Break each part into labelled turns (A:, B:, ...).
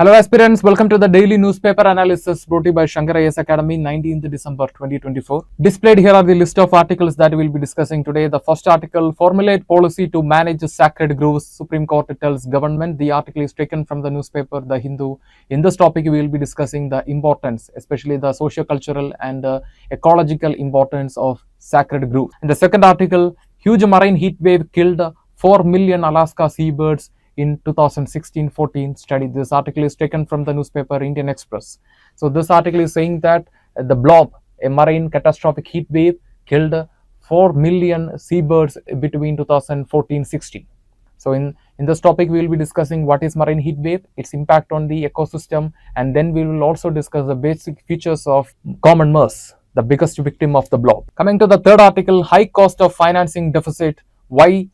A: Hello aspirants, welcome to the daily newspaper analysis brought to you by Shankar IAS Academy, 19th December 2024. Displayed here are the list of articles that we will be discussing today. The first article, Formulate Policy to Manage Sacred Groves, Supreme Court tells government. The article is taken from the newspaper The Hindu. In this topic, we will be discussing the importance, especially the socio-cultural and ecological importance of sacred groves. And the second article, huge marine heat wave killed 4 million Alaska seabirds in 2016-14 study. This article is taken from the newspaper Indian Express. So this article is saying that the blob, a marine catastrophic heat wave, killed 4 million seabirds between 2014-16. So in this topic, we will be discussing what is marine heat wave, its impact on the ecosystem, and then we will also discuss the basic features of common MERS, the biggest victim of the blob. Coming to the third article, high cost of financing deficit, why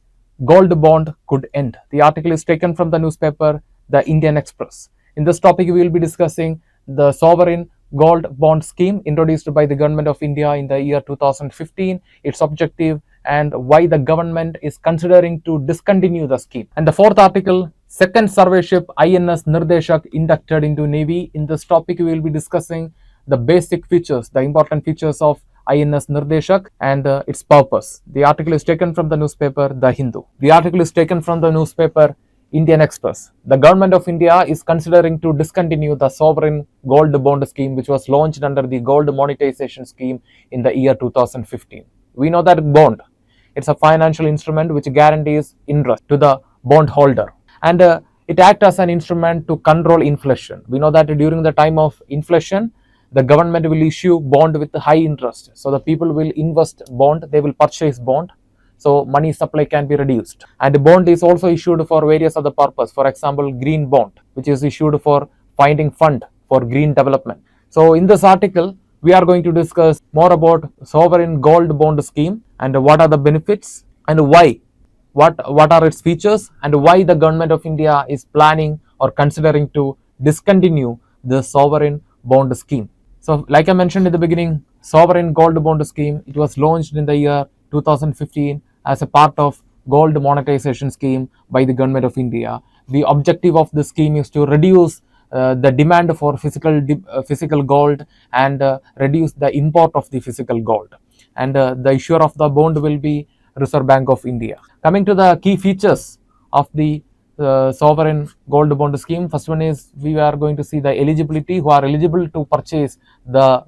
A: gold bond could end. The article is taken from the newspaper The Indian Express. In this topic, we will be discussing the sovereign gold bond scheme introduced by the government of India in the year 2015, its objective, and why the government is considering to discontinue the scheme. And the fourth article, second survey ship INS Nirdeshak inducted into Navy. In this topic, we will be discussing the basic features, the important features of INS Nirdeshak and its purpose. The article is taken from the newspaper The Hindu. The article is taken from the newspaper Indian Express. The government of India is considering to discontinue the sovereign gold bond scheme, which was launched under the gold monetization scheme in the year 2015. We know that bond, it's a financial instrument which guarantees interest to the bond holder, and it acts as an instrument to control inflation. We know that during the time of inflation, the government will issue bond with high interest. So the people will invest bond, they will purchase bond. So money supply can be reduced. And bond is also issued for various other purposes. For example, green bond, which is issued for finding fund for green development. So in this article, we are going to discuss more about sovereign gold bond scheme and what are the benefits and why, what are its features, and why the government of India is planning or considering to discontinue the sovereign bond scheme. So like I mentioned in the beginning, sovereign gold bond scheme, it was launched in the year 2015 as a part of gold monetization scheme by the government of India. The objective of the scheme is to reduce the demand for physical gold and reduce the import of the physical gold. And the issuer of the bond will be Reserve Bank of India. Coming to the key features of the sovereign gold bond scheme, first one is we are going to see the eligibility, who are eligible to purchase the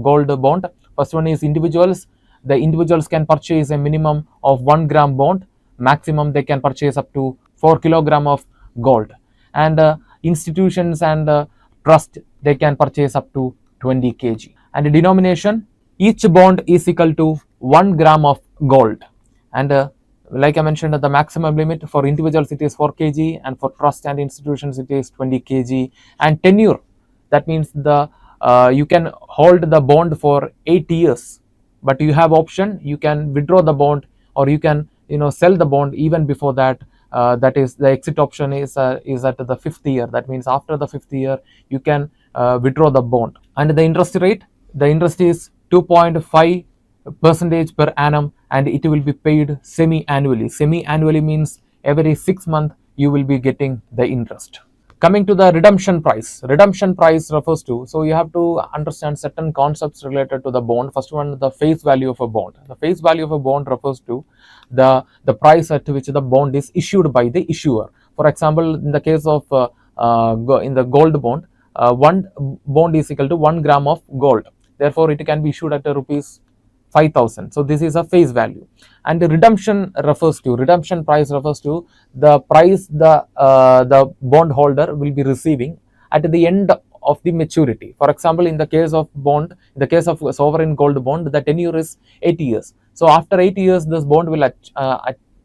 A: gold bond. First one is individuals. The individuals can purchase a minimum of 1 gram bond, maximum they can purchase up to 4 kilogram of gold, and institutions and trust, they can purchase up to 20 kg. And the denomination, each bond is equal to 1 gram of gold, and like I mentioned, the maximum limit for individuals it is 4 kg, and for trust and institutions it is 20 kg. And tenure, that means the you can hold the bond for 8 years, but you have option, you can withdraw the bond, or you can sell the bond even before that. That is, the exit option is at the 5th year. That means after the 5th year you can withdraw the bond. And the interest rate, the interest is 2.5% per annum, and it will be paid semi-annually. Semi-annually means every 6 months you will be getting the interest. Coming to the redemption price. Redemption price refers to, so you have to understand certain concepts related to the bond. First one, the face value of a bond. The face value of a bond refers to the price at which the bond is issued by the issuer. For example, in the case of in the gold bond, one bond is equal to 1 gram of gold. Therefore, it can be issued at rupees 5,000. So this is a face value. And the redemption price refers to the price the bond holder will be receiving at the end of the maturity. For example, in the case of bond, in the case of sovereign gold bond, the tenure is 8 years. So after 8 years, this bond will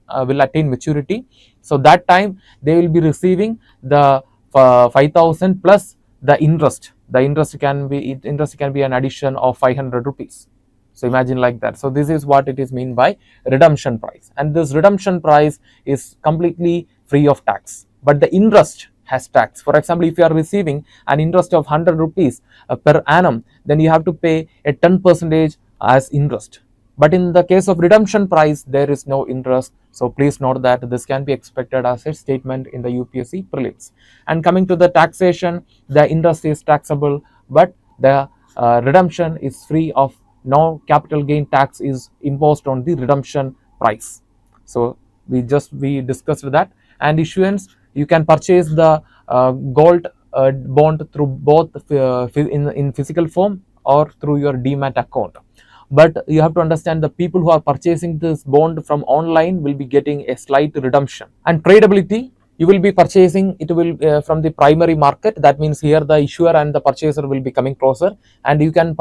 A: attain maturity. So that time they will be receiving the 5,000 plus the interest. The interest can be an addition of 500 rupees. So imagine like that. So this is what it is mean by redemption price, and this redemption price is completely free of tax, but the interest has tax. For example, if you are receiving an interest of 100 rupees per annum, then you have to pay a 10% as interest. But in the case of redemption price, there is no interest. So please note that this can be expected as a statement in the UPSC prelims. And coming to the taxation, the interest is taxable, but the redemption is free of, no capital gain tax is imposed on the redemption price. So we discussed that. And issuance, you can purchase the gold bond through both in physical form or through your demat account. But you have to understand, the people who are purchasing this bond from online will be getting a slight redemption. And tradability, you will be purchasing it will from the primary market. That means here the issuer and the purchaser will be coming closer, and you can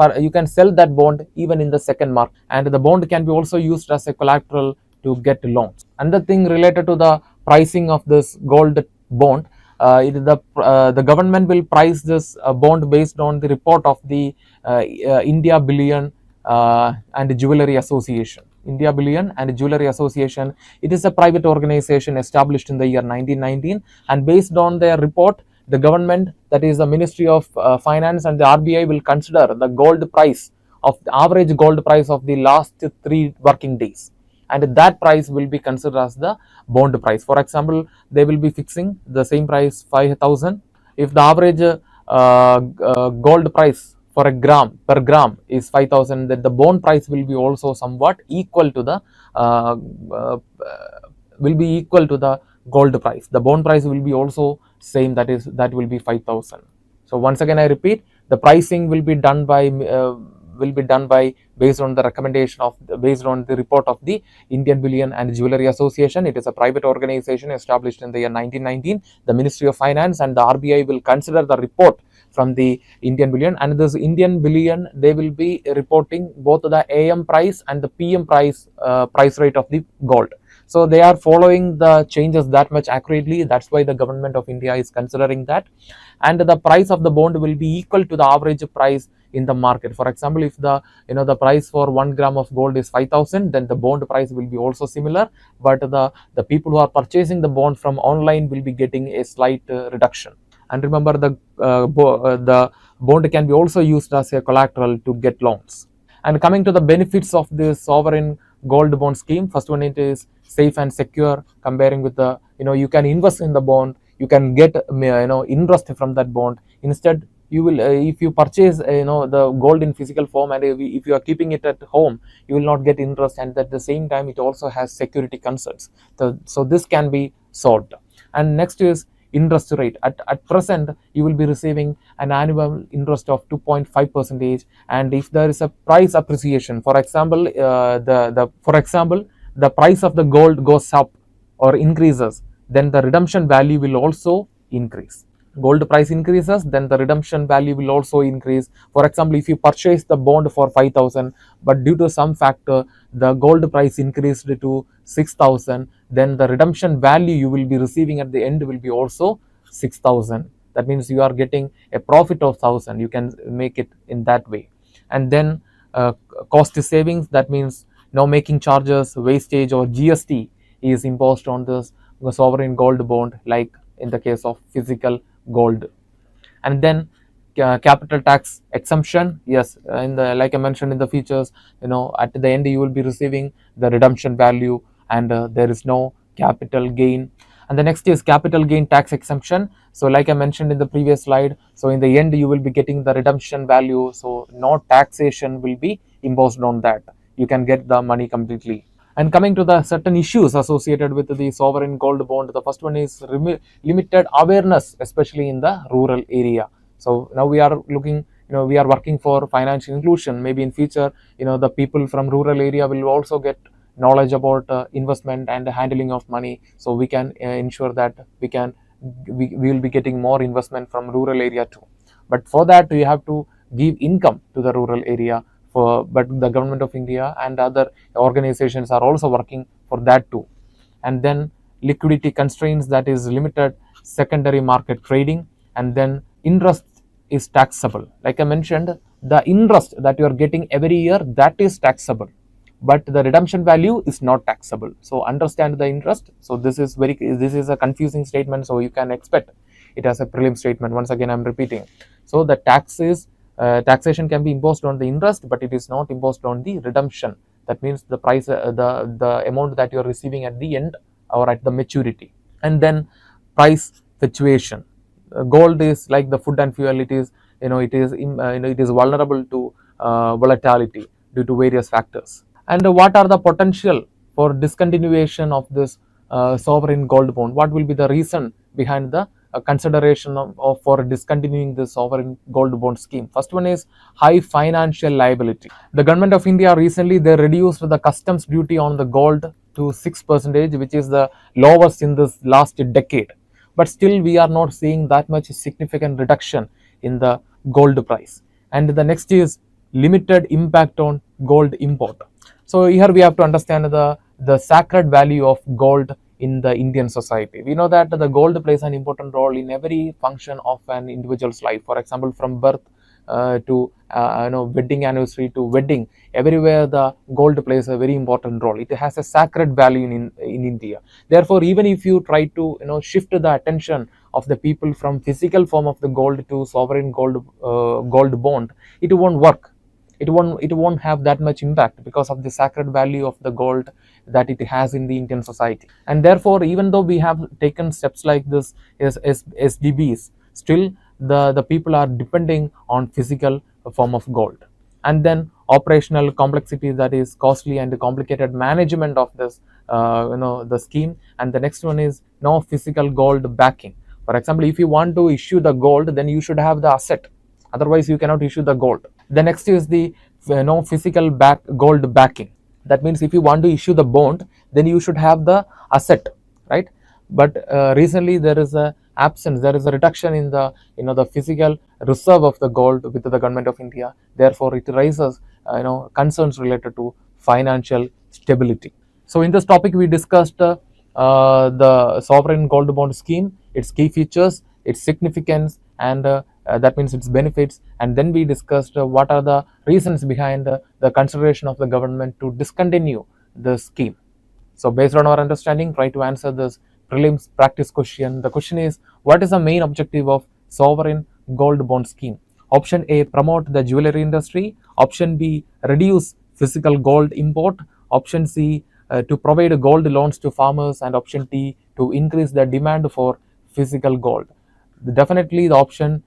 A: sell that bond even in the second market. And the bond can be also used as a collateral to get loans. Another thing related to the pricing of this gold bond, the government will price this bond based on the report of the India Bullion and Jewelry Association. India Bullion and Jewelry Association, it is a private organization established in the year 1919, and based on their report, the government, that is the Ministry of Finance and the RBI, will consider the gold price of the average gold price of the last 3 working days, and that price will be considered as the bond price. For example, they will be fixing the same price 5,000. If the average gold price for a gram per gram is 5,000, that the bond price will be also somewhat equal to the gold price. The bond price will be also same, that will be 5,000. So once again I repeat, the pricing will be done by based on the recommendation of based on the report of the Indian Bullion and Jewelry Association. It is a private organization established in the year 1919. The Ministry of Finance and the RBI will consider the report from the Indian Bullion, and this Indian Bullion, they will be reporting both the AM price and the PM price rate of the gold. So they are following the changes that much accurately. That's why the government of India is considering that. And the price of the bond will be equal to the average price in the market. For example, if the price for 1 gram of gold is 5,000, then the bond price will be also similar, but the people who are purchasing the bond from online will be getting a slight reduction. And remember, the bond can be also used as a collateral to get loans. And coming to the benefits of this sovereign gold bond scheme, first one, it is safe and secure. Comparing with the, you can invest in the bond, you can get interest from that bond. Instead, you will if you purchase the gold in physical form, and if you are keeping it at home, you will not get interest, and at the same time it also has security concerns. So this can be solved. And next is interest rate. At present, you will be receiving an annual interest of 2.5%, and if there is a price appreciation, for example, the price of the gold goes up or increases, then the redemption value will also increase. Gold price increases, then the redemption value will also increase. For example, if you purchase the bond for 5,000, but due to some factor the gold price increased to 6,000, then the redemption value you will be receiving at the end will be also 6,000. That means you are getting a profit of 1,000. You can make it in that way. And then cost savings, that means no making charges, wastage or GST is imposed on this sovereign gold bond, like in the case of physical gold. And then capital tax exemption, yes, like I mentioned in the features, at the end you will be receiving the redemption value, and there is no capital gain. And the next is capital gain tax exemption. So like I mentioned in the previous slide, so in the end you will be getting the redemption value, so no taxation will be imposed on that. You can get the money completely. And coming to the certain issues associated with the sovereign gold bond, the first one is limited awareness, especially in the rural area. So now we are looking, we are working for financial inclusion. Maybe in future, the people from rural area will also get knowledge about investment and handling of money. So we can ensure that we will be getting more investment from rural area too. But for that, we have to give income to the rural area. But the government of India and other organizations are also working for that too. And then liquidity constraints, that is limited secondary market trading. And then interest is taxable. Like I mentioned, the interest that you are getting every year, that is taxable, but the redemption value is not taxable. So understand the interest. So this is a confusing statement, so you can expect it as a prelim statement. Once again, I'm repeating. So the taxation can be imposed on the interest, but it is not imposed on the redemption That means the price, the amount that you are receiving at the end or at the maturity. And then price fluctuation. Gold is like the food and fuel. It is, it is vulnerable to volatility due to various factors. And what are the potential for discontinuation of this sovereign gold bond? What will be the reason behind the consideration of for discontinuing the sovereign gold bond scheme? First one is high financial liability. The government of India recently, they reduced the customs duty on the gold to 6%, which is the lowest in this last decade. But still we are not seeing that much significant reduction in the gold price. And the next is limited impact on gold import. So here we have to understand the sacred value of gold in the Indian society. We know that the gold plays an important role in every function of an individual's life. For example, from birth to wedding anniversary to wedding, everywhere the gold plays a very important role. It has a sacred value in India. Therefore, even if you try to shift the attention of the people from physical form of the gold to sovereign gold bond, it won't work. It won't have that much impact because of the sacred value of the gold that it has in the Indian society. And therefore, even though we have taken steps like this as SGBs, still the people are depending on physical form of gold. And then operational complexity, that is costly and complicated management of this the scheme. And the next one is no physical gold backing. For example, if you want to issue the gold, then you should have the asset, otherwise you cannot issue the gold. The next is the physical gold backing. That means if you want to issue the bond, then you should have the asset, right? But recently there is a reduction in the the physical reserve of the gold with the government of India. Therefore, it raises concerns related to financial stability. So in this topic, we discussed the sovereign gold bond scheme, its key features, its significance, and that means its benefits. And then we discussed what are the reasons behind the consideration of the government to discontinue the scheme. So based on our understanding, try to answer this prelims practice question. The question is, what is the main objective of sovereign gold bond scheme? Option A, promote the jewelry industry. Option B, reduce physical gold import. Option C, to provide gold loans to farmers. And option D, to increase the demand for physical gold. Definitely the option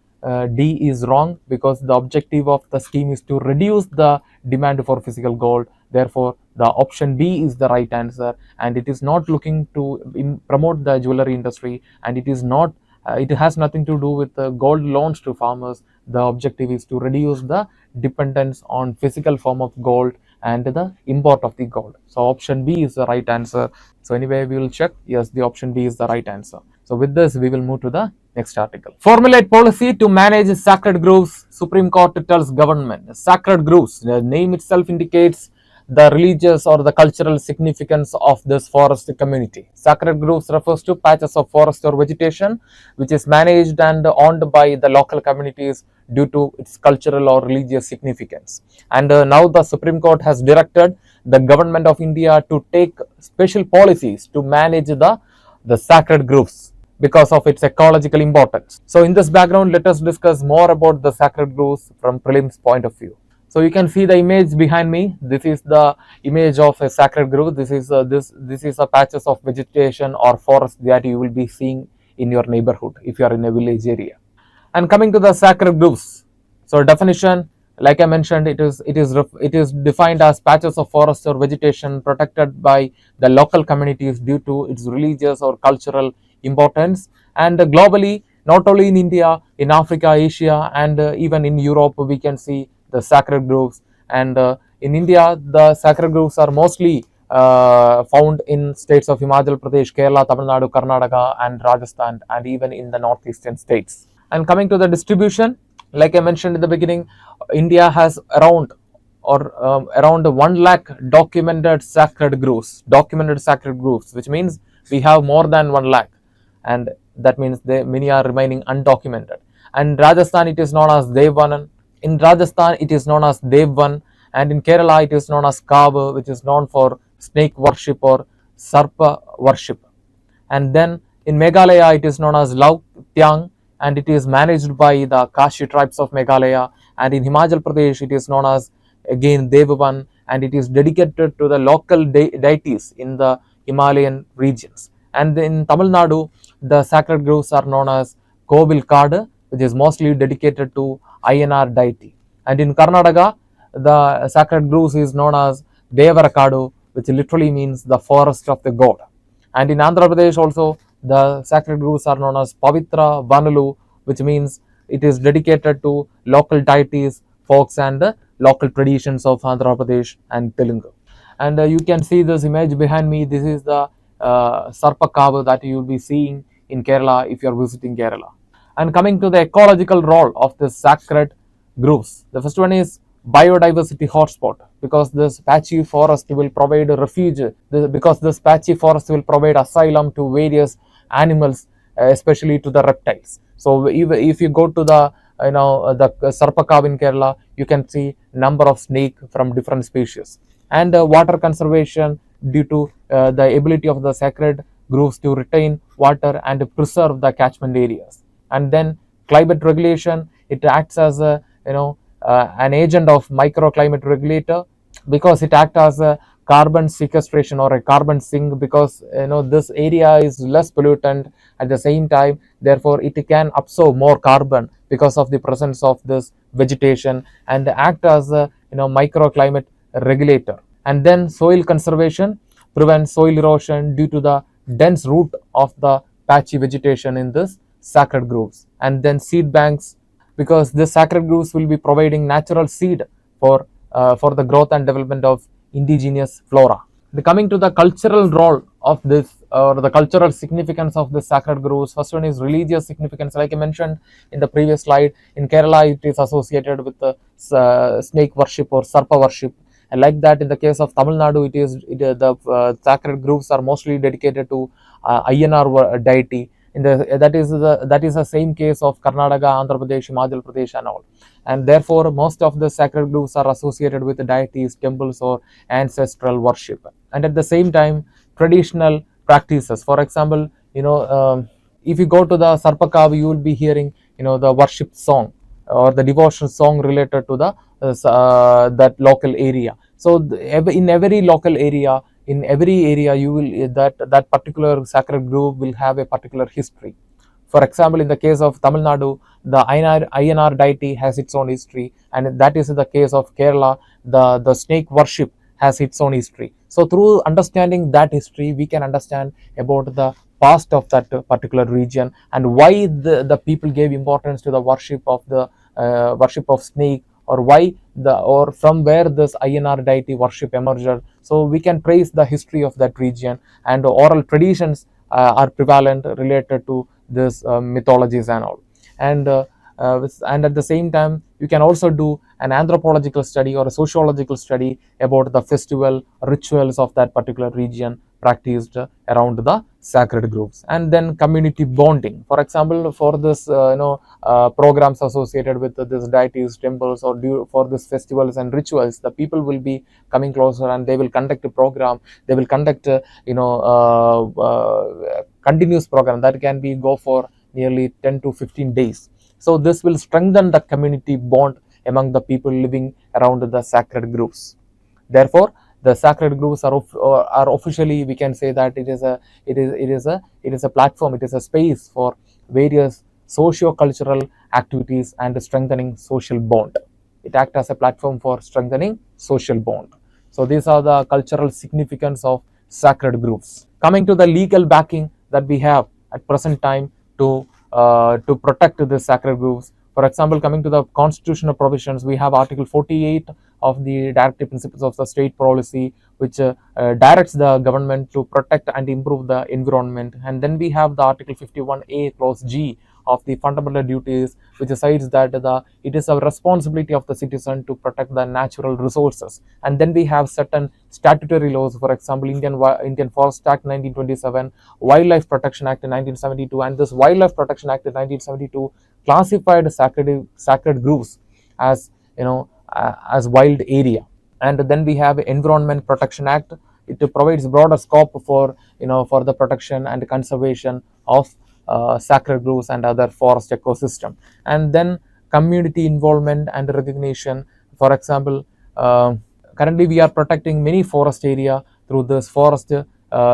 A: D is wrong, because the objective of the scheme is to reduce the demand for physical gold. Therefore, the option B is the right answer, and it is not looking to promote the jewelry industry, and it is not it has nothing to do with gold loans to farmers. The objective is to reduce the dependence on physical form of gold and the import of the gold. So option B is the right answer. So anyway, we will check. Yes, the option B is the right answer. So with this, we will move to the next article. Formulate policy to manage sacred groves. Supreme Court tells government. Sacred groves, the name itself indicates the religious or the cultural significance of this forest community. Sacred groves refers to patches of forest or vegetation which is managed and owned by the local communities due to its cultural or religious significance. And now the Supreme Court has directed the government of India to take special policies to manage the sacred groves because of its ecological importance. So in this background, let us discuss more about the sacred groves from prelims point of view. So you can see the image behind me. This is the image of a sacred grove. This is a patches of vegetation or forest that you will be seeing in your neighborhood if you are in a village area. And coming to the sacred groves, so definition, like I mentioned, it is defined as patches of forest or vegetation protected by the local communities due to its religious or cultural importance. And globally, not only in India, in Africa, Asia, and even in Europe, we can see the sacred groves. And in India, the sacred groves are mostly found in states of Himachal Pradesh, Kerala, Tamil Nadu, Karnataka, and Rajasthan, and even in the northeastern states. And coming to the distribution, like I mentioned in the beginning, India has around 1 lakh documented sacred groves, which means we have more than 1 lakh, and that means many are remaining undocumented. And Rajasthan, it is known as Devvanan. In Rajasthan, it is known as Devvan, and in Kerala, it is known as Kaava, which is known for snake worship or Sarpa worship. And then in Meghalaya, it is known as Lau Tiang, and it is managed by the Kashi tribes of Meghalaya. And in Himachal Pradesh, it is known as again Devavan, and it is dedicated to the local deities in the Himalayan regions. And in Tamil Nadu, the sacred groves are known as Kovil Kadu, which is mostly dedicated to INR deity. And in Karnataka, the sacred groves is known as Devarakadu, which literally means the forest of the god. And in Andhra Pradesh also, the sacred groves are known as Pavitra Vanalu, which means it is dedicated to local deities, folks, and local traditions of Andhra Pradesh and Telugu. And you can see this image behind me. This is the Sarpa Kavu that you will be seeing in Kerala if you are visiting Kerala. And coming to the ecological role of the sacred groves, the first one is biodiversity hotspot, because this patchy forest will provide a refuge, because this patchy forest will provide asylum to various animals, especially to the reptiles. So if you go to the the Sarpakav in Kerala, you can see number of snake from different species. And water conservation, due to the ability of the sacred groves to retain water and preserve the catchment areas. And then climate regulation, it acts as a an agent of microclimate regulator, because it acts as a carbon sequestration or a carbon sink, because this area is less pollutant. At the same time, therefore it can absorb more carbon because of the presence of this vegetation, and act as a microclimate regulator. And then soil conservation prevents soil erosion due to the dense root of the patchy vegetation in this sacred groves. And then seed banks, because the sacred groves will be providing natural seed for the growth and development of indigenous flora. Coming to the cultural role of this, or the cultural significance of the sacred groves, first one is religious significance. Like I mentioned in the previous slide, in Kerala it is associated with the snake worship or Sarpa worship. And like that, in the case of Tamil Nadu, the sacred groves are mostly dedicated to INR deity. That is the same case of Karnataka, Andhra Pradesh, Himachal Pradesh, and all. And therefore, most of the sacred groves are associated with deities, temples, or ancestral worship. And at the same time, traditional practices. For example, if you go to the Sarpakav, you will be hearing the worship song or the devotional song related to the that local area. So in every local area, in every area, you will that particular sacred grove will have a particular history. For example, in the case of Tamil Nadu, the INR deity has its own history, and that is the case of Kerala. The snake worship has its own history. So through understanding that history, we can understand about the past of that particular region, and why the people gave importance to the worship of snake, or why or from where this INR deity worship emerged. So we can trace the history of that region, and oral traditions are prevalent related to this mythologies and all. And at the same time, you can also do an anthropological study or a sociological study about the festival rituals of that particular region practiced around the sacred groves. And then community bonding, for example, for this programs associated with this deities, temples, or for this festivals and rituals, the people will be coming closer, and they will conduct a program. They will conduct continuous program that can be go for nearly 10 to 15 days. So this will strengthen the community bond among the people living around the sacred groves. Therefore, the sacred groves are officially, we can say that it is a platform, it is a space for various socio-cultural activities and strengthening social bond. It acts as a platform for strengthening social bond. So these are the cultural significance of sacred groves. Coming to the legal backing that we have at present time to protect the sacred groves. For example, coming to the constitutional provisions, we have Article 48 of the Directive Principles of the State Policy, which directs the government to protect and improve the environment. And then we have the Article 51A Clause G of the fundamental duties, which says that it is a responsibility of the citizen to protect the natural resources. And then we have certain statutory laws, for example, Indian Forest Act 1927, Wildlife Protection Act 1972, and this Wildlife Protection Act 1972 classified sacred groves as as wild area. And then we have Environment Protection Act. It provides broader scope for for the protection and conservation of sacred groves and other forest ecosystem. And then community involvement and recognition. For example, Currently we are protecting many forest area through this forest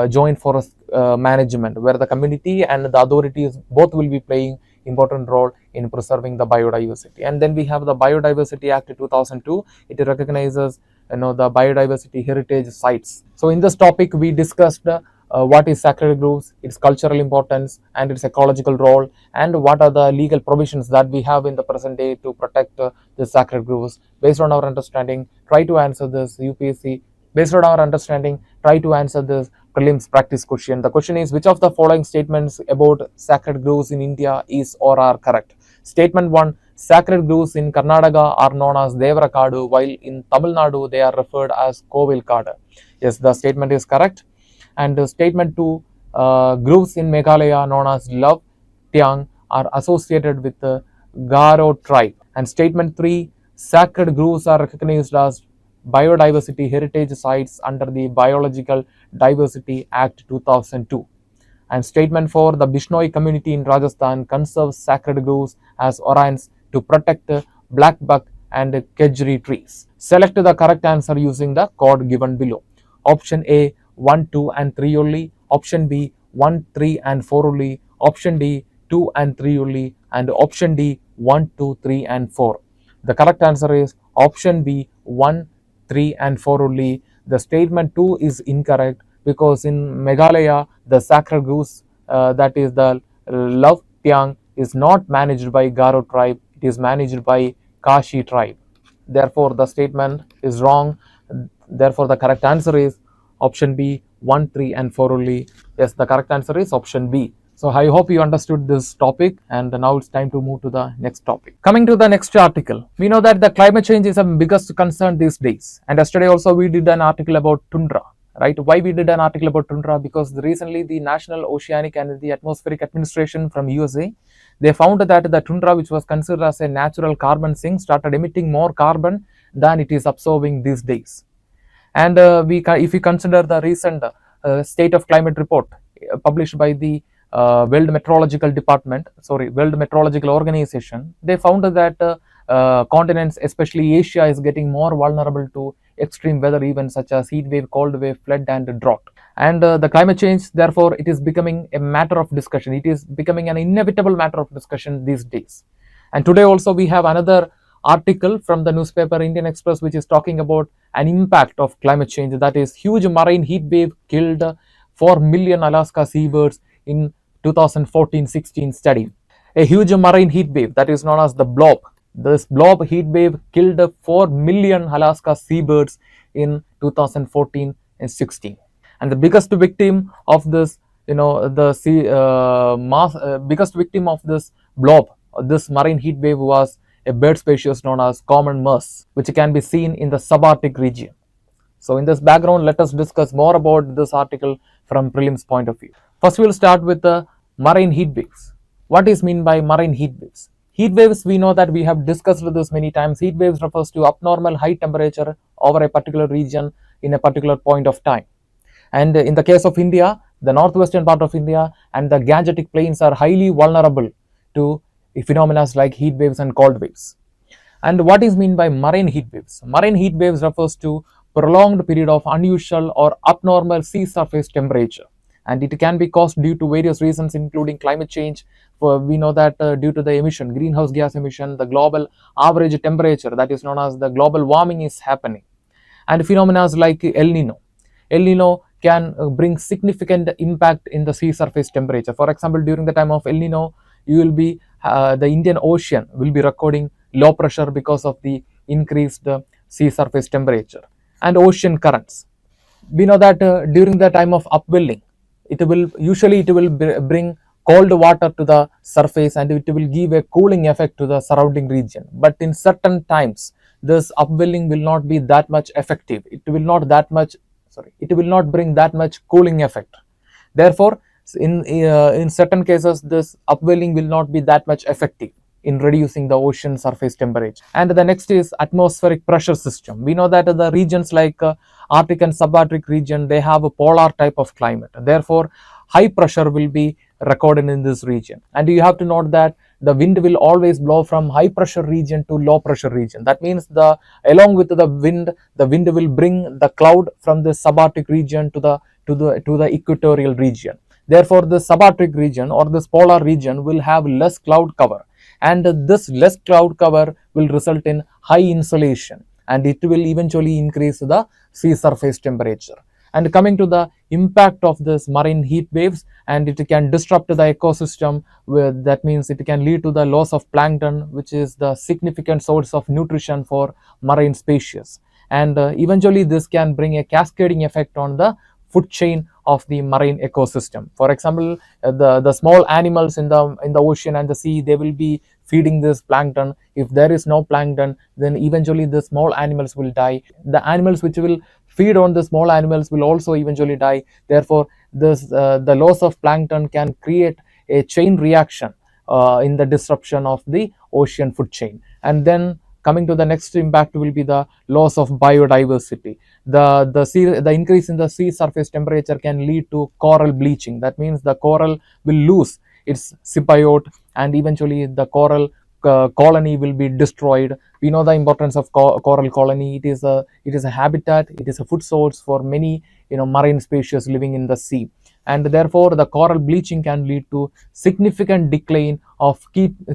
A: joint forest management, where the community and the authorities both will be playing important role in preserving the biodiversity. And then we have the Biodiversity Act 2002. It recognizes the biodiversity heritage sites. So in this topic we discussed what is sacred groves, its cultural importance and its ecological role, and what are the legal provisions that we have in the present day to protect the sacred groves. Based on our understanding, try to answer this UPSC. Based on our understanding, try to answer this prelims practice question. The question is, which of the following statements about sacred groves in India is or are correct? Statement 1, sacred groves in Karnataka are known as Devarakadu, while in Tamil Nadu they are referred as Kovilkadu. Yes, the statement is correct. And statement 2, groves in Meghalaya known as Love Tiang are associated with the Garo tribe. And statement 3, sacred groves are recognized as biodiversity heritage sites under the Biological Diversity Act 2002. And statement 4, the Bishnoi community in Rajasthan conserves sacred groves as Occurrence to protect black buck and kedgeree trees. Select the correct answer using the code given below. Option A, 1, 2 and 3 only. Option B, 1, 3 and 4 only. Option D, 2 and 3 only. And option D, 1, 2, 3 and 4. The correct answer is option B, 1, 3 and 4 only. The statement 2 is incorrect, because in Meghalaya the sacred groves that is the Love Tiang is not managed by Garo tribe, it is managed by Kashi tribe. Therefore the statement is wrong. Therefore the correct answer is option B, 1, 3 and 4 only. Yes, the correct answer is option B. So I hope you understood this topic, and now it's time to move to the next topic. Coming to the next article, we know that the climate change is the biggest concern these days, and yesterday also we did an article about tundra, right? Why we did an article about tundra? Because recently the National Oceanic and the Atmospheric Administration from USA, they found that the tundra, which was considered as a natural carbon sink, started emitting more carbon than it is absorbing these days. And if we consider the recent state of climate report published by the World Meteorological Organization, they found that continents, especially Asia, is getting more vulnerable to extreme weather events such as heat wave, cold wave, flood and drought. And the climate change, therefore, it is becoming a matter of discussion. It is becoming an inevitable matter of discussion these days. And today also we have another article from the newspaper Indian Express, which is talking about an impact of climate change, that is huge marine heat wave killed 4 million Alaska seabirds in 2014-16 study. A huge marine heat wave that is known as the blob. This blob heat wave killed 4 million Alaska seabirds in 2014 and 16. And the biggest victim of this, biggest victim of this blob, this marine heat wave, was a bird species known as common mouse, which can be seen in the subarctic region. So in this background, let us discuss more about this article from prelims point of view. First, we will start with the marine heat waves. What is meant by marine heat waves? Heat waves, we know that we have discussed this many times. Heat waves refers to abnormal high temperature over a particular region in a particular point of time. And in the case of India, the northwestern part of India and the Gangetic plains are highly vulnerable to phenomena like heat waves and cold waves. And what is meant by marine heat waves? Marine heat waves refers to prolonged period of unusual or abnormal sea surface temperature, and it can be caused due to various reasons, including climate change. We know that due to the emission, greenhouse gas emission, the global average temperature, that is known as the global warming, is happening, and phenomena like El Nino. El Nino can bring significant impact in the sea surface temperature. For example, during the time of El Nino, you will be the Indian Ocean will be recording low pressure because of the increased sea surface temperature. And ocean currents, we know that during the time of upwelling, it will bring cold water to the surface and it will give a cooling effect to the surrounding region. But in certain times, this upwelling will not be that much effective. It will not bring that much cooling effect. Therefore, in certain cases, this upwelling will not be that much effective in reducing the ocean surface temperature. And the next is atmospheric pressure system. We know that the regions like Arctic and subarctic region, they have a polar type of climate. Therefore, high pressure will be recorded in this region. And you have to note that the wind will always blow from high pressure region to low pressure region. That means along with the wind will bring the cloud from the subarctic region to the equatorial region. Therefore, the subarctic region or this polar region will have less cloud cover, and this less cloud cover will result in high insolation, and it will eventually increase the sea surface temperature. And coming to the impact of this marine heat waves, and it can disrupt the ecosystem, that means it can lead to the loss of plankton, which is the significant source of nutrition for marine species, and eventually this can bring a cascading effect on the food chain of the marine ecosystem. For example, the small animals in the ocean and the sea, they will be feeding this plankton. If there is no plankton, then eventually the small animals will die. The animals which will feed on the small animals will also eventually die. Therefore, the loss of plankton can create a chain reaction in the disruption of the ocean food chain. And then coming to the next impact will be the loss of biodiversity. The increase in the sea surface temperature can lead to coral bleaching. That means the coral will lose its symbiote, and eventually the coral colony will be destroyed. We know the importance of coral colony. It is a habitat, it is a food source for many marine species living in the sea, and therefore the coral bleaching can lead to significant decline of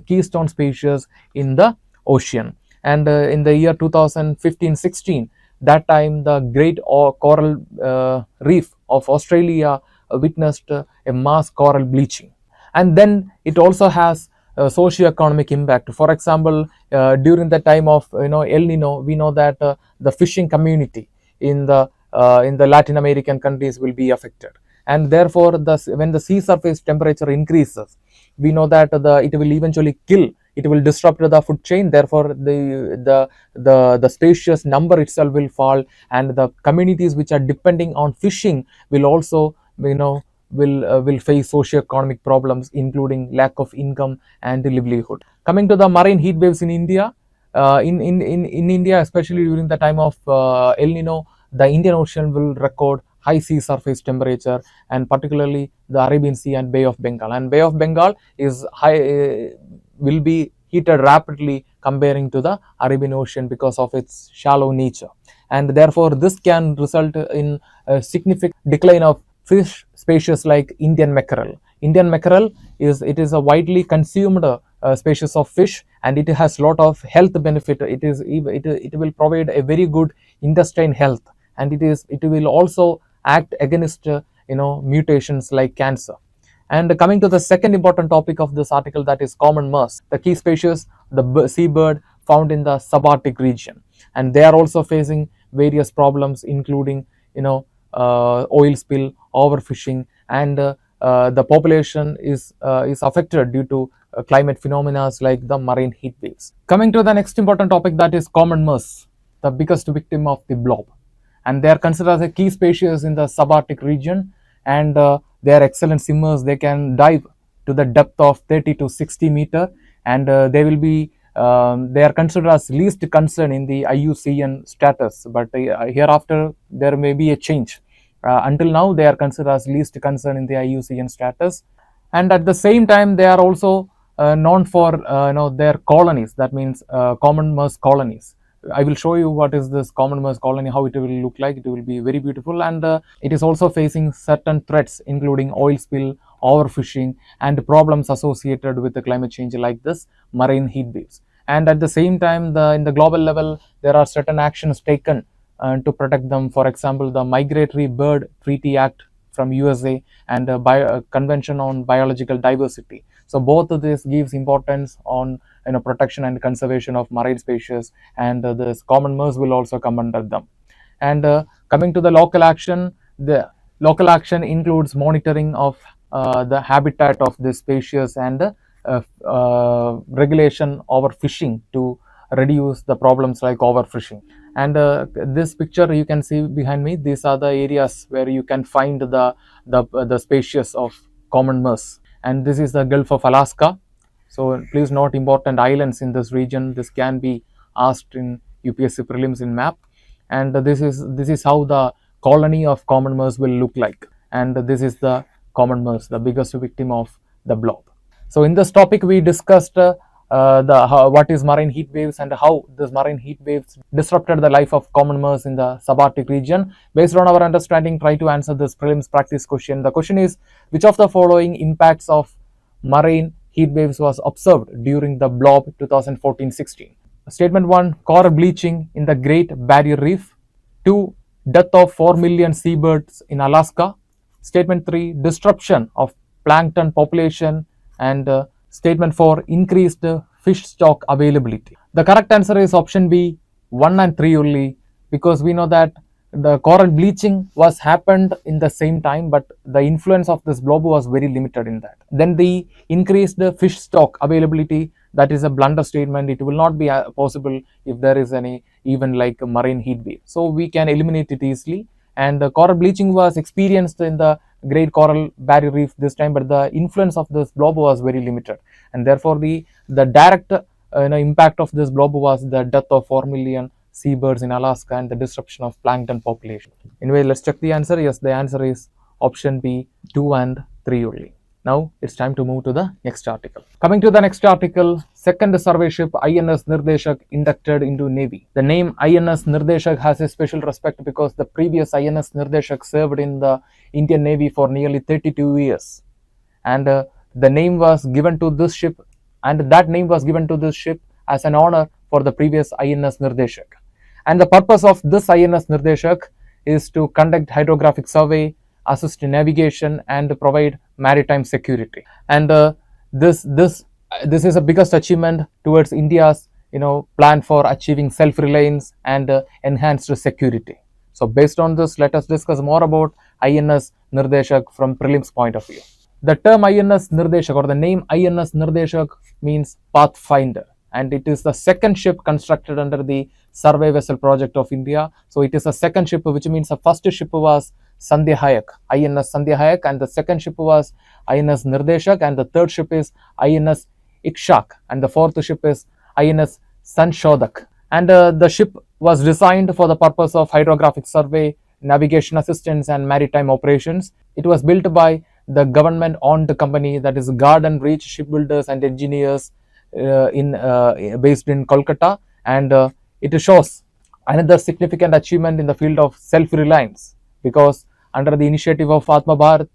A: keystone species in the ocean. And in the year 2015-16, that time the great coral reef of Australia witnessed a mass coral bleaching. And then it also has socio-economic impact. For example, during the time of El Nino, we know that the fishing community in the Latin American countries will be affected, and therefore when the sea surface temperature increases, we know that it will eventually it will disrupt the food chain. Therefore, the species number itself will fall, and the communities which are depending on fishing will also will face socio-economic problems, including lack of income and livelihood. Coming to the marine heat waves in India, in India, especially during the time of El Nino, the Indian Ocean will record high sea surface temperature, and particularly the Arabian Sea and Bay of Bengal. And Bay of Bengal is will be heated rapidly comparing to the Arabian Ocean because of its shallow nature, and therefore this can result in a significant decline of fish species like Indian mackerel. Indian mackerel is a widely consumed species of fish, and it has lot of health benefit. It will provide a very good intestine health, and it will also act against mutations like cancer. And coming to the second important topic of this article, that is common murse, the key species, the seabird found in the subarctic region, and they are also facing various problems, including oil spill, overfishing, and the population is affected due to climate phenomena like the marine heat waves. Coming to the next important topic, that is common murse, the biggest victim of the blob, and they are considered as a key species in the subarctic region, and they are excellent swimmers. They can dive to the depth of 30 to 60 meter, and they are considered as least concern in the IUCN status, but hereafter there may be a change. Until now, they are considered as least concern in the IUCN status, and at the same time they are also known for their colonies. That means common murse colonies. I will show you what is this common murse colony, how it will look like. It will be very beautiful, and it is also facing certain threats, including oil spill, overfishing, and problems associated with the climate change like this marine heat waves. And at the same time, in the global level, there are certain actions taken to protect them. For example, the Migratory Bird Treaty Act from USA and Convention on Biological Diversity. So both of this gives importance on protection and conservation of marine species, and this common murse will also come under them. And coming to the local action includes monitoring of the habitat of this species, and regulation over fishing to reduce the problems like overfishing. And this picture you can see behind me, these are the areas where you can find the species of common murse, and this is the Gulf of Alaska. So please note important islands in this region. This can be asked in UPSC prelims in map, and this is how the colony of common murse will look like. And this is the common murse, the biggest victim of the blob. So in this topic we discussed what is marine heat waves and how this marine heat waves disrupted the life of common mammals in the subarctic region. Based on our understanding, try to answer this prelims practice question. The question is, which of the following impacts of marine heat waves was observed during the blob 2014-16? Statement 1, coral bleaching in the Great Barrier Reef. 2, death of 4 million seabirds in Alaska. Statement 3, disruption of plankton population. And statement 4, increased fish stock availability. The correct answer is option B, 1 and 3 only, because we know that the coral bleaching was happened in the same time, but the influence of this blob was very limited in that. Then the increased fish stock availability, that is a blunder statement. It will not be possible if there is any even like a marine heat wave. So we can eliminate it easily. And the coral bleaching was experienced in the Great Coral Barrier Reef this time, but the influence of this blob was very limited, and therefore the direct impact of this blob was the death of 4 million seabirds in Alaska and the disruption of plankton population. Anyway, let's check the answer. Yes, the answer is option B, 2 and 3 only. Now it's time to move to the next article. Coming to the next article, second survey ship INS Nirdeshak inducted into Navy. The name INS Nirdeshak has a special respect because the previous INS Nirdeshak served in the Indian Navy for nearly 32 years. And the name was given to this ship, and that name was given to this ship as an honor for the previous INS Nirdeshak. And the purpose of this INS Nirdeshak is to conduct hydrographic survey, assist in navigation, and provide maritime security. And this is the biggest achievement towards India's plan for achieving self-reliance and enhanced security. So based on this, let us discuss more about INS Nirdeshak from prelims point of view. The term INS Nirdeshak or the name INS Nirdeshak means pathfinder, and it is the second ship constructed under the survey vessel project of India. So it is a second ship, which means the first ship was Sandhyayak, INS Sandhyayak, and the second ship was INS Nirdeshak, and the third ship is INS Ikshak, and the fourth ship is INS Sanshodak. And the ship was designed for the purpose of hydrographic survey, navigation assistance, and maritime operations. It was built by the government-owned company, that is Garden Reach Shipbuilders and Engineers, based in Kolkata, and it shows another significant achievement in the field of self-reliance, because under the initiative of Atmanirbhar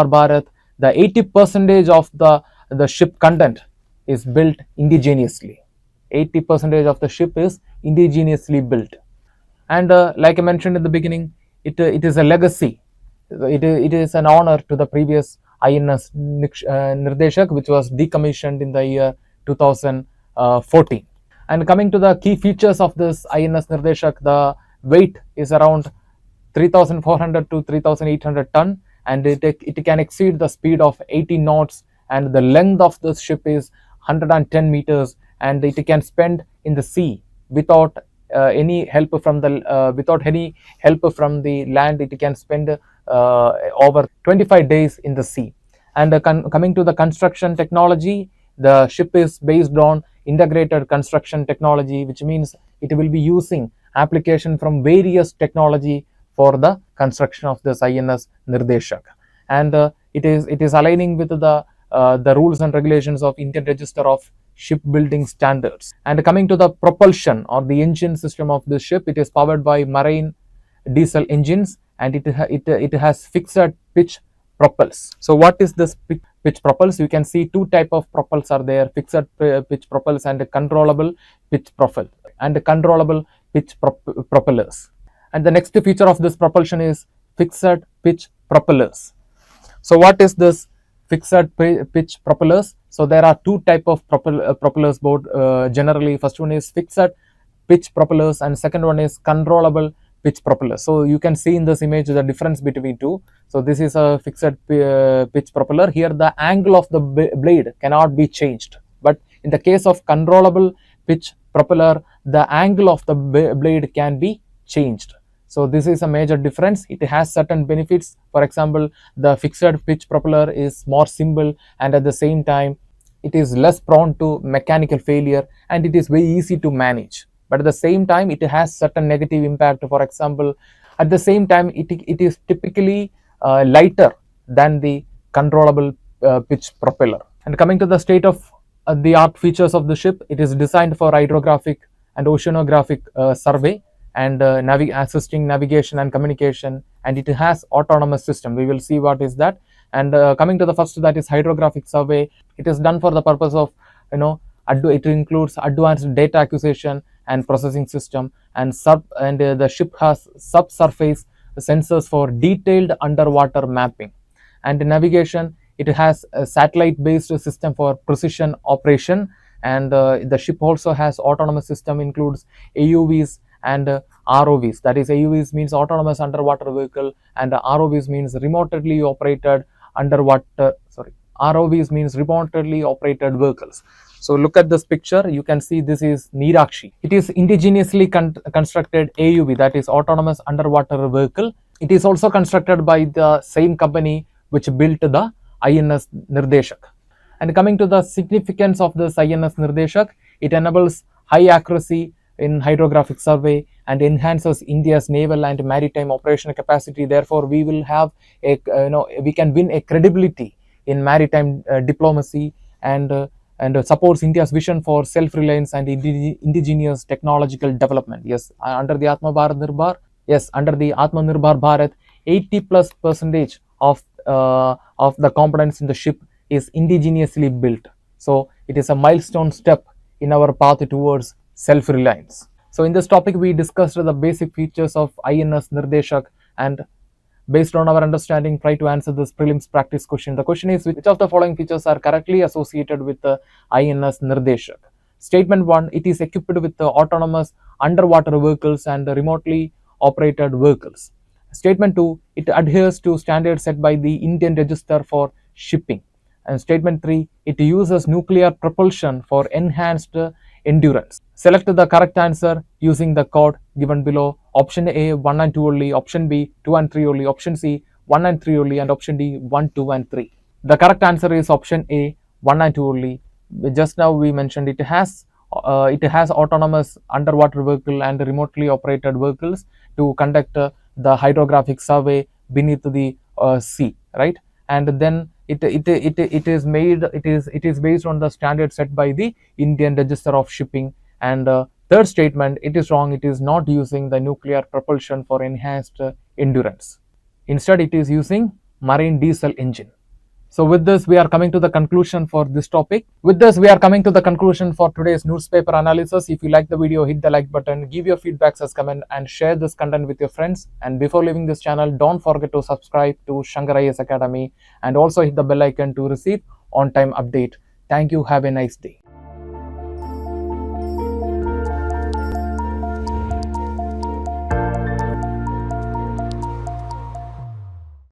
A: Bharat, the 80% of the ship content is built indigenously. 80% of the ship is indigenously built, and like I mentioned in the beginning, it is a legacy. It is an honor to the previous INS Nirdeshak, which was decommissioned in the year 2014. And coming to the key features of this INS Nirdeshak, the weight is around 3,400 to 3,800 ton, and it can exceed the speed of 80 knots, and the length of this ship is 110 meters, and it can spend in the sea without any help from the land. It can spend over 25 days in the sea. And coming to the construction technology, the ship is based on integrated construction technology, which means it will be using application from various technology for the construction of this INS Nirdeshak. And it is aligning with the rules and regulations of Indian Register of Shipbuilding Standards. And coming to the propulsion or the engine system of this ship, it is powered by marine diesel engines, and it has fixed pitch propels. So what is this pitch propels? You can see two type of propels are there: fixed pitch propels and controllable pitch propel and controllable pitch propellers. And the next feature of this propulsion is fixed pitch propellers. So what is this fixed pitch propellers? So there are two type of propellers board generally. First one is fixed pitch propellers, and second one is controllable pitch propeller. So you can see in this image the difference between two. So this is a fixed pitch propeller. Here the angle of the blade cannot be changed, but in the case of controllable pitch propeller, the angle of the blade can be changed. So this is a major difference. It has certain benefits. For example, the fixed pitch propeller is more simple, and at the same time it is less prone to mechanical failure, and it is very easy to manage. But at the same time, it has certain negative impact. For example, at the same time, it is typically lighter than the controllable pitch propeller. And coming to the state of the art features of the ship, it is designed for hydrographic and oceanographic survey and assisting navigation and communication, and it has autonomous system. We will see what is that. And coming to the first, that is hydrographic survey. It is done for the purpose of, it includes advanced data acquisition and processing system, and the ship has subsurface sensors for detailed underwater mapping. And navigation, it has a satellite based system for precision operation, and the ship also has autonomous system, includes AUVs and ROVs. That is, AUVs means autonomous underwater vehicle, and ROVs means remotely operated ROVs means remotely operated vehicles. So look at this picture, you can see this is Nirakshi. It is indigenously constructed AUV, that is autonomous underwater vehicle. It is also constructed by the same company which built the INS Nirdeshak. And coming to the significance of this INS Nirdeshak, it enables high accuracy in hydrographic survey and enhances India's naval and maritime operational capacity. Therefore, we will have we can win a credibility in maritime diplomacy, and supports India's vision for self-reliance and indigenous technological development. Yes, under the Atmanirbhar Bharat, 80+% of the components in the ship is indigenously built. So it is a milestone step in our path towards self-reliance. So in this topic, we discussed the basic features of INS Nirdeshak, and based on our understanding, try to answer this prelims practice question. The question is, which of the following features are correctly associated with the INS Nirdeshak? Statement 1, it is equipped with the autonomous underwater vehicles and remotely operated vehicles. Statement 2, it adheres to standards set by the Indian Register for Shipping. And statement 3, it uses nuclear propulsion for enhanced endurance. Select the correct answer using the code given below. Option A, 1 and 2 only. Option B, 2 and 3 only. Option C, 1 and 3 only. And option D, 1, 2 and 3. The correct answer is option A, 1 and 2 only. Just now we mentioned it has autonomous underwater vehicle and remotely operated vehicles to conduct the hydrographic survey beneath the sea, right? And then it is based on the standard set by the Indian Register of Shipping. And third statement, it is wrong. It is not using the nuclear propulsion for enhanced endurance. Instead, it is using marine diesel engine. So with this, we are coming to the conclusion for this topic. With this, we are coming to the conclusion for today's newspaper analysis. If you like the video, hit the like button, give your feedbacks as comment, and share this content with your friends. And before leaving this channel, don't forget to subscribe to Shankar IAS Academy, and also hit the bell icon to receive on-time update. Thank you. Have a nice day.